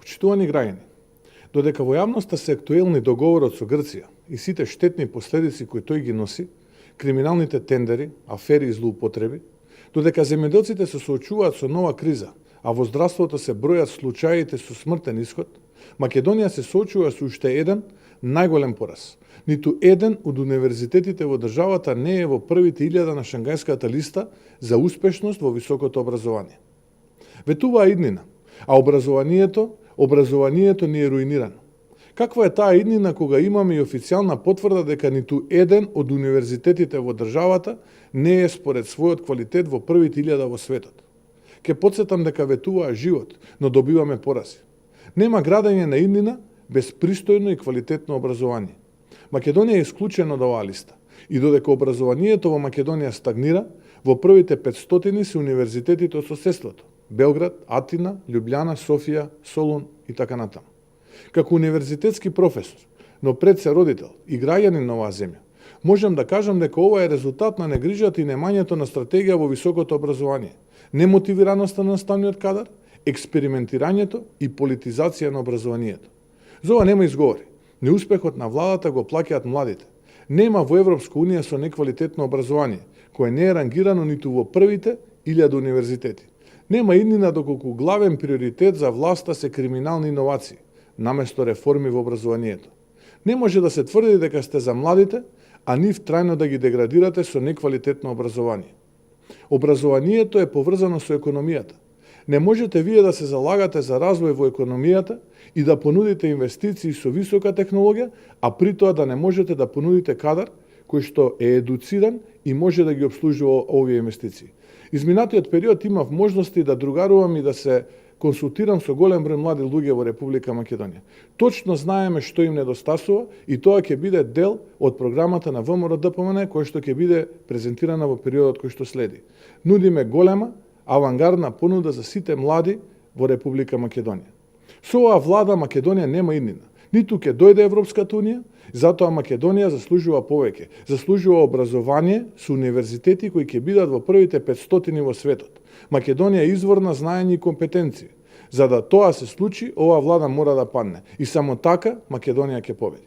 Почитувани граѓани, додека во јавноста се актуелни договорот со Грција и сите штетни последици кои тој ги носи, криминалните тендери, афери и злоупотреби, додека земјоделците се соочуваат со нова криза, а во здравството се бројат случаите со смртен исход, Македонија се соочува со уште еден најголем пораз. Ниту еден од универзитетите во државата не е во првите 1000 на Шангајската листа за успешност во високото образование. Ветуваа иднина, а образованието ни е руинирано. Каква е таа иднина кога имаме и официјална потврда дека ниту еден од универзитетите во државата не е според својот квалитет во првите 1000 во светот? Ке подсетам дека ветуваа живот, но добиваме порази. Нема градење на иднина без пристојно и квалитетно образование. Македонија е исклучена од оваа листа. И додека образованието во Македонија стагнира, во првите 500 се универзитетите од соседството: Белград, Атина, Љубљана, Софија, Солун и така натаму. Како универзитетски професор, но пред се родител и граѓанин на оваа земја, можам да кажам дека ова е резултат на негрижата и немањето на стратегија во високото образование, немотивираноста на наставниот кадар, експериментирањето и политизација на образованието. За ова нема изговори. Неуспехот на владата го плаќаат младите. Нема во Европска унија со неквалитетно образование, кое не е рангирано ниту во првите 1000 универзитети. Нема иднина доколку главен приоритет за власта се криминални иновации, наместо реформи во образованието. Не може да се тврди дека сте за младите, а нив трајно да ги деградирате со неквалитетно образование. Образованието е поврзано со економијата. Не можете вие да се залагате за развој во економијата и да понудите инвестиции со висока технологија, а при тоа да не можете да понудите кадар кој што е едуциран и може да ги обслужува овие инвестиции. Изминатиот период имав можности да другарувам и да се консултирам со голем број млади луѓе во Република Македонија. Точно знаеме што им недостасува и тоа ќе биде дел од програмата на ВМРО-ДПМН која што ќе биде презентирана во периодот кој што следи. Нудиме голема авангардна понуда за сите млади во Република Македонија. Со оваа влада Македонија нема иднина. Ниту ќе дојде Европската унија, затоа Македонија заслужува повеќе. Заслужува образование со универзитети кои ќе бидат во првите 500 во светот. Македонија е извор на знаење и компетенции. За да тоа се случи, оваа влада мора да падне. И само така Македонија ќе победи.